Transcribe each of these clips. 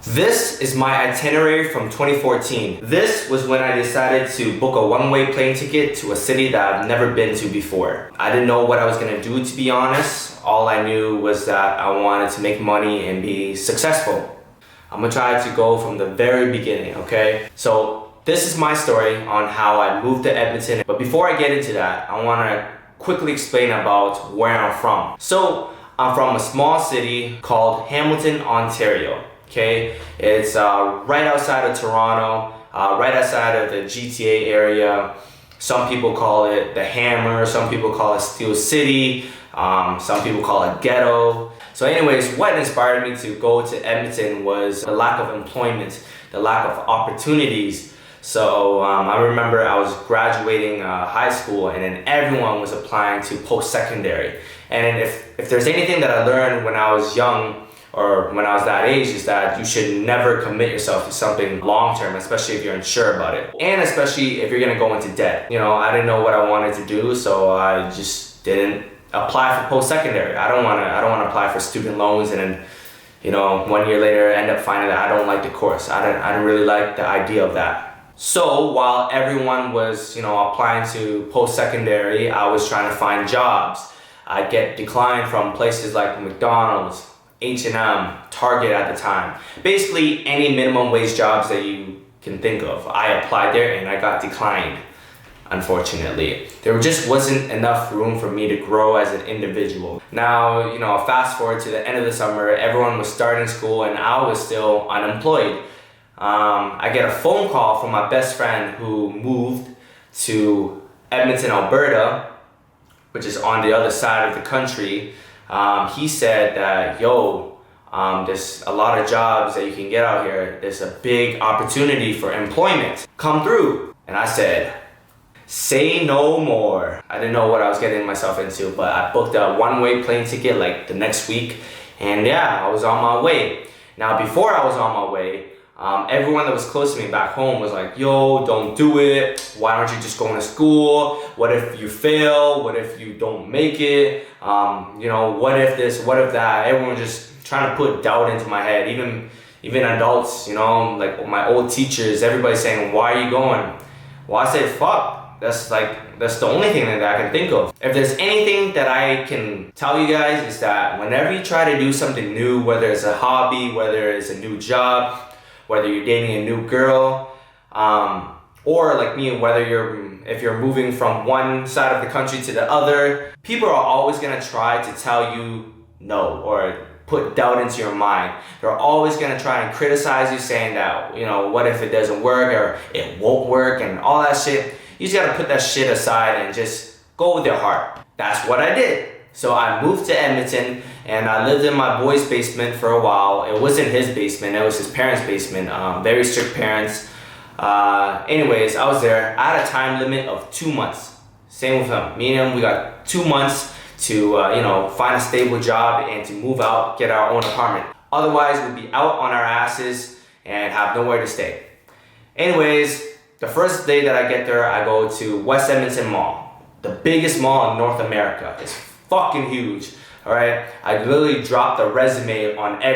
This is my itinerary from 2014. This was when I decided to book a one-way plane ticket to a city that I've never been to before. I didn't know what I was gonna do, to be honest. All I knew was that I wanted to make money and be successful. I'm gonna try to go from the very beginning, okay? So this is my story on how I moved to Edmonton. But before I get into that, I wanna quickly explain about where I'm from. So I'm from a small city called Hamilton, Ontario. Okay, it's right outside of Toronto, right outside of the GTA area. Some people call it the Hammer, some people call it Steel City, some people call it ghetto. So anyways, what inspired me to go to Edmonton was the lack of employment, the lack of opportunities. So I remember I was graduating high school and then everyone was applying to post-secondary. And if there's anything that I learned when I was young, or when I was that age, is that you should never commit yourself to something long-term, especially if you're unsure about it. And especially if you're gonna go into debt. You know, I didn't know what I wanted to do, so I just didn't apply for post-secondary. I don't wanna apply for student loans and then, you know, 1 year later end up finding that I don't like the course. I didn't really like the idea of that. So while everyone was, you know, applying to post-secondary, I was trying to find jobs. I'd get declined from places like McDonald's, H&M, Target at the time. Basically any minimum wage jobs that you can think of. I applied there and I got declined, unfortunately. There just wasn't enough room for me to grow as an individual. Now, you know, fast forward to the end of the summer, everyone was starting school and I was still unemployed. I get a phone call from my best friend who moved to Edmonton, Alberta, which is on the other side of the country. He said that, yo, there's a lot of jobs that you can get out here. There's a big opportunity for employment. Come through. And I said, say no more. I didn't know what I was getting myself into, but I booked a one-way plane ticket like the next week. And yeah, I was on my way. Now, before I was on my way, everyone that was close to me back home was like, yo, don't do it. Why don't you just go into school? What if you fail? What if you don't make it? You know, what if this, what if that? Everyone was just trying to put doubt into my head. Even adults, you know, like my old teachers, everybody's saying, why are you going? Well, I said, fuck. That's the only thing that I can think of. If there's anything that I can tell you guys is that whenever you try to do something new, whether it's a hobby, whether it's a new job, whether you're dating a new girl, or like me, if you're moving from one side of the country to the other, people are always gonna try to tell you no or put doubt into your mind. They're always gonna try and criticize you, saying that, you know, what if it doesn't work or it won't work and all that shit. You just gotta put that shit aside and just go with your heart. That's what I did. So I moved to Edmonton and I lived in my boy's basement for a while. It wasn't his basement, it was his parents' basement. Very strict parents. Anyways, I was there. I had a time limit of 2 months. Same with him. Me and him, we got 2 months to you know, find a stable job and to move out, get our own apartment. Otherwise, we'd be out on our asses and have nowhere to stay. Anyways, the first day that I get there, I go to West Edmonton Mall, the biggest mall in North America. It's fucking huge. All right, I literally dropped a resume on at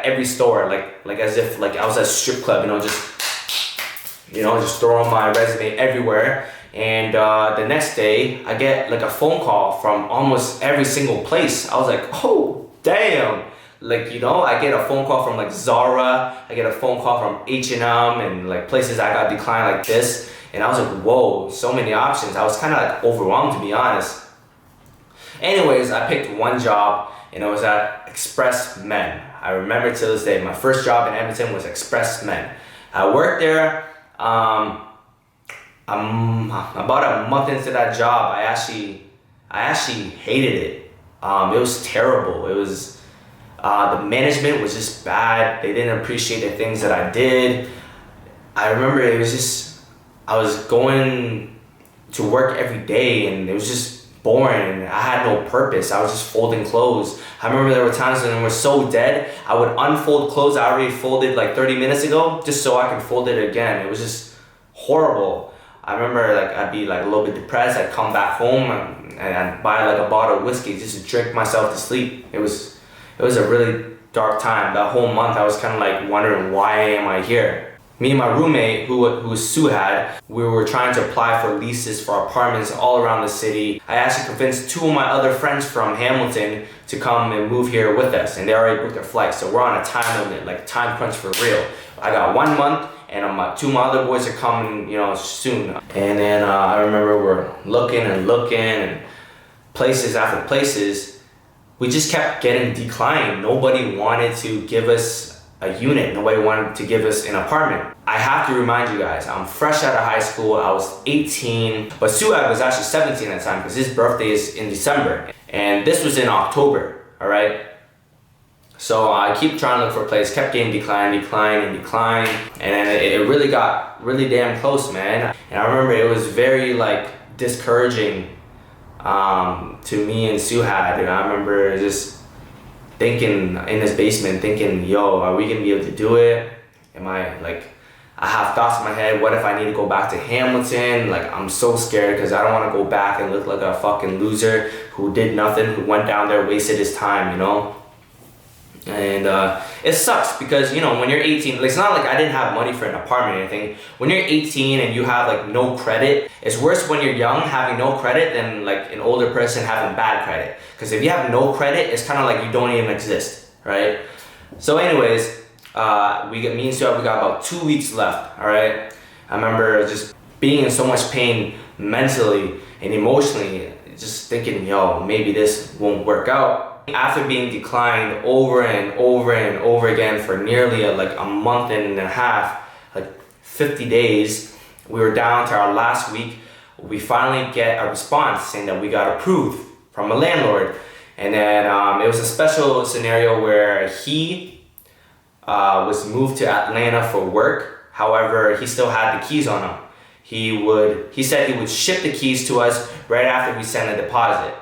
every store, like as if like I was at a strip club, just throwing my resume everywhere. And the next day, I get like a phone call from almost every single place. I was like, oh damn! Like, you know, I get a phone call from like Zara, I get a phone call from H&M and like places I got declined like this. And I was like, whoa, so many options. I was kind of like overwhelmed, to be honest. Anyways, I picked one job and it was at Express Men. I remember to this day, my first job in Edmonton was Express Men. I worked there. About a month into that job, I actually hated it. It was terrible. It was the management was just bad. They didn't appreciate the things that I did. I remember it was just, I was going to work every day and it was just boring. I had no purpose. I was just folding clothes. I remember there were times when I was so dead, I would unfold clothes I already folded like 30 minutes ago just so I could fold it again. It was just horrible. I remember like I'd be like a little bit depressed. I'd come back home and I'd buy like a bottle of whiskey just to drink myself to sleep. It was a really dark time. That whole month I was kind of like wondering, why am I here? Me and my roommate, who was Suhad, we were trying to apply for leases for apartments all around the city. I actually convinced 2 of my other friends from Hamilton to come and move here with us, and they already booked their flights. So we're on a time limit, like time crunch for real. I got 1 month, and 2 of my other boys are coming, soon. And then I remember we're looking and places after places, we just kept getting declined. Nobody wanted to give us a unit. Nobody wanted to give us an apartment. I have to remind you guys, I'm fresh out of high school. I was 18, but Suad was actually 17 at the time because his birthday is in December. And this was in October, all right? So I keep trying to look for a place, kept getting declined. And then it really got really damn close, man. And I remember it was very like discouraging to me and Suhad. And I remember just thinking in his basement, yo, are we gonna be able to do it? I have thoughts in my head, what if I need to go back to Hamilton? Like, I'm so scared because I don't want to go back and look like a fucking loser who did nothing, who went down there, wasted his time, And it sucks because, when you're 18, it's not like I didn't have money for an apartment or anything. When you're 18 and you have like no credit, it's worse when you're young having no credit than like an older person having bad credit. Because if you have no credit, it's kind of like you don't even exist, right? So anyways, me and Stuart, we got about 2 weeks left, all right? I remember just being in so much pain mentally and emotionally, just thinking, yo, maybe this won't work out. After being declined over and over again for nearly a month and a half, like 50 days, we were down to our last week. We finally get a response saying that we got approved from a landlord. And then it was a special scenario where he was moved to Atlanta for work. However, he still had the keys on him. He said he would ship the keys to us right after we sent a deposit.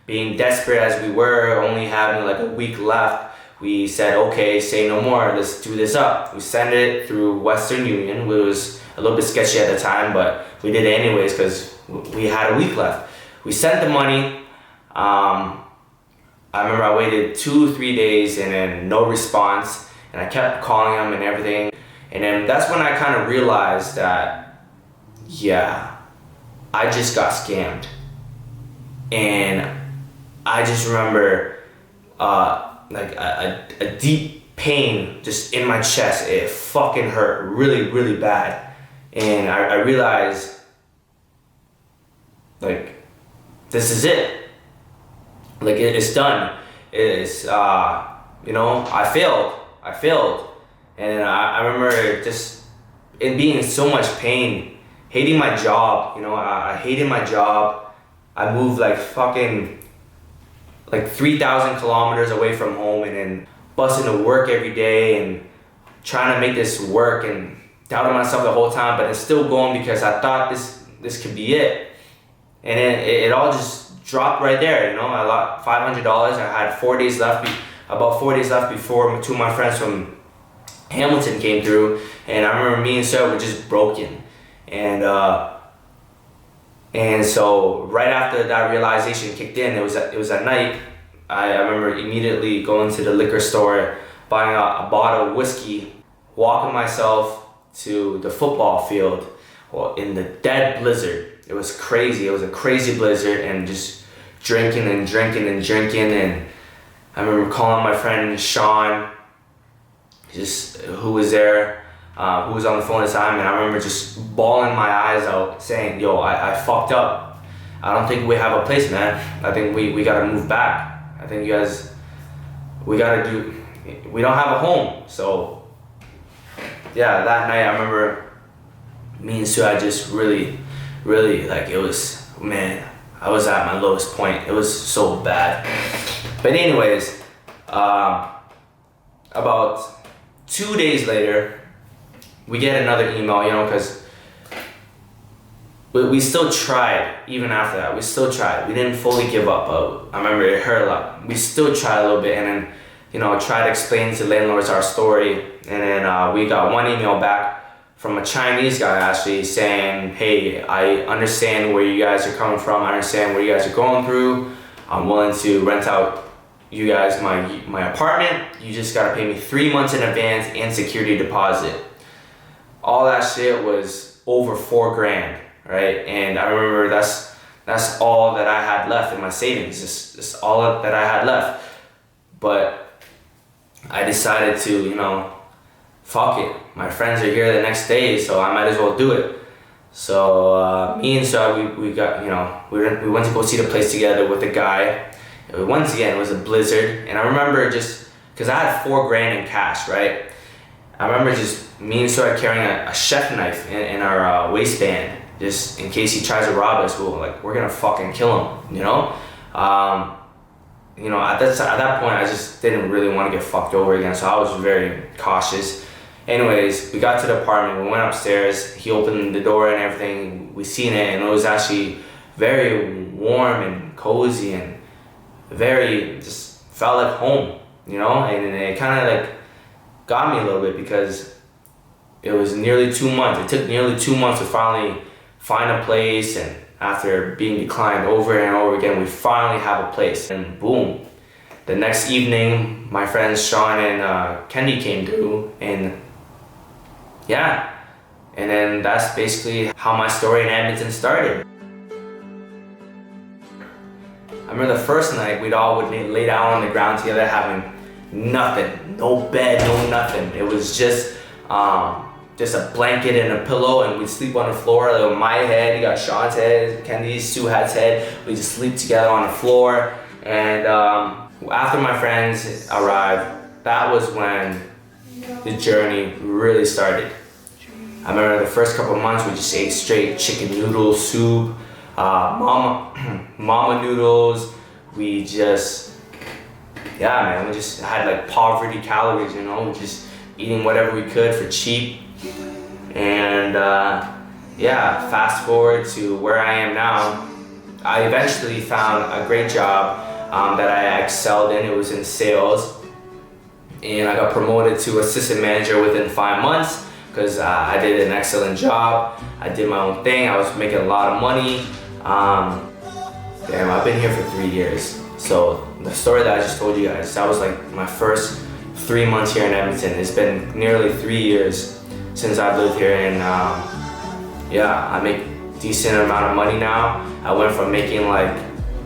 Being desperate as we were, only having like a week left, we said, okay, say no more, let's do this up. We sent it through Western Union, which was a little bit sketchy at the time, but we did it anyways because we had a week left. We sent the money. I remember I waited 2-3 days and then no response, and I kept calling him and everything. And then that's when I kind of realized that, yeah, I just got scammed. And I just remember like a deep pain just in my chest. It fucking hurt really, really bad. And I realized, like, this is it. Like, it's done. It's, I failed. And I remember just it being in so much pain, hating my job. I hated my job. I moved like 3,000 kilometers away from home and then busting to work every day and trying to make this work and doubting myself the whole time, but it's still going because I thought this could be it. And then it all just dropped right there, I lost $500. I had 4 days left, about 4 days left before 2 of my friends from Hamilton came through, and I remember me and Sarah were just broken. And so right after that realization kicked in, it was at night. I remember immediately going to the liquor store, buying a bottle of whiskey, walking myself to the football field, in the dead blizzard. It was crazy. It was a crazy blizzard, and just drinking. And I remember calling my friend Sean, who was there, who was on the phone at the time, and I remember just bawling my eyes out saying, yo, I fucked up. I don't think we have a place, man. I think we gotta move back. I think you guys, we don't have a home. So yeah, that night I remember me and Sue, I just really, like, it was, man, I was at my lowest point. It was so bad. But anyways, about 2 days later, we get another email, because we still tried. Even after that, we still tried. We didn't fully give up, but I remember it hurt a lot. We still tried a little bit, and then tried to explain to landlords our story. And then we got one email back from a Chinese guy actually saying, hey, I understand where you guys are coming from. I understand what you guys are going through. I'm willing to rent out you guys my apartment. You just gotta pay me 3 months in advance and security deposit. All that shit was over $4 grand, right? And I remember that's all that I had left in my savings. Just all that I had left. But I decided to, you know, fuck it. My friends are here the next day, so I might as well do it. So me and Sarah, we got, you know, we went to go see the place together with the guy. Once again, it was a blizzard, and I remember just because I had $4 grand in cash, right? I remember just me and Sarah carrying a chef knife in our waistband, just in case he tries to rob us. We're gonna fucking kill him, you know. You know, at that point, I just didn't really want to get fucked over again, so I was very cautious. Anyways, we got to the apartment, we went upstairs, he opened the door and everything, we seen it, and it was actually very warm and cozy and very, just felt like home, you know, and it kind of like got me a little bit because it was nearly 2 months, it took nearly 2 months to finally find a place, and after being declined over and over again, we finally have a place, and boom. The next evening, my friends Sean and Kendi came through, and yeah, and then that's basically how my story in Edmonton started. I remember the first night we'd lay down on the ground together having nothing, no bed, no nothing. It was just a blanket and a pillow, and we'd sleep on the floor. Like my head, you got Sean's head, Kendi's, Sue Hat's head. We just sleep together on the floor. And after my friends arrived, that was when the journey really started. I remember the first couple of months we just ate straight chicken noodle soup, mama noodles. We just, yeah man, we just had like poverty calories, you know, just eating whatever we could for cheap. And yeah, fast forward to where I am now. I eventually found a great job that I excelled in. It was in sales, and I got promoted to assistant manager within 5 months because I did an excellent job. I did my own thing. I was making a lot of money. Damn, I've been here for 3 years. So the story that I just told you guys, that was like my first 3 months here in Edmonton. It's been nearly 3 years since I've lived here, and yeah, I make decent amount of money now. I went from making like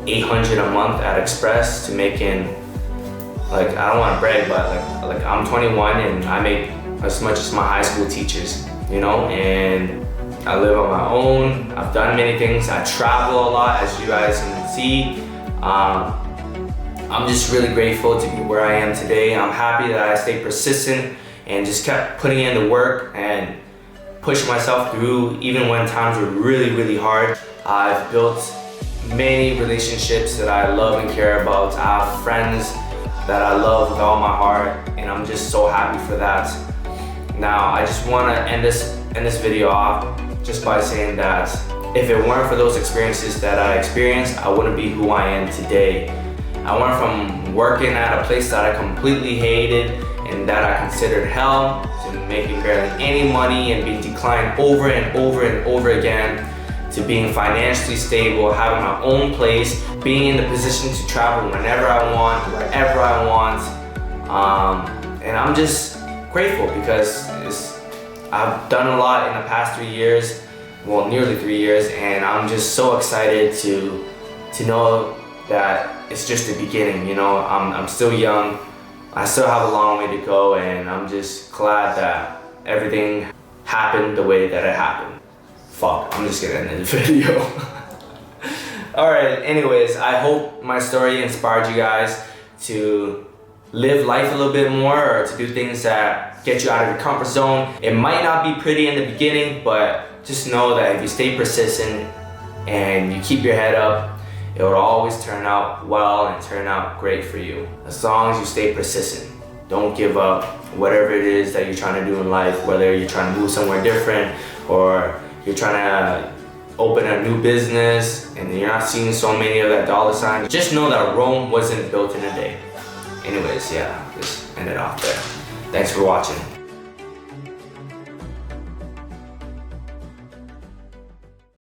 $800 a month at Express to making, like, I don't want to brag, but like I'm 21 and I make as much as my high school teachers, you know, and I live on my own. I've done many things. I travel a lot, as you guys can see. I'm just really grateful to be where I am today. I'm happy that I stayed persistent and just kept putting in the work and pushing myself through even when times were really, really hard. I've built many relationships that I love and care about. I have friends that I love with all my heart, and I'm just so happy for that. Now, I just want to end this video off just by saying that if it weren't for those experiences that I experienced, I wouldn't be who I am today. I went from working at a place that I completely hated and that I considered hell to making barely any money and being declined over and over and over again, to being financially stable, having my own place, being in the position to travel whenever I want, wherever I want. And I'm just grateful because I've done a lot in the past 3 years, well, nearly 3 years, and I'm just so excited to know that it's just the beginning, you know. I'm still young, I still have a long way to go, and I'm just glad that everything happened the way that it happened. Fuck, I'm just gonna end the video. Alright, anyways, I hope my story inspired you guys to live life a little bit more, or to do things that get you out of your comfort zone. It might not be pretty in the beginning, but just know that if you stay persistent and you keep your head up, it will always turn out well and turn out great for you. As long as you stay persistent. Don't give up. Whatever it is that you're trying to do in life, whether you're trying to move somewhere different or you're trying to open a new business and you're not seeing so many of that dollar sign, just know that Rome wasn't built in a day. Anyways, yeah, just end it off there. Thanks for watching.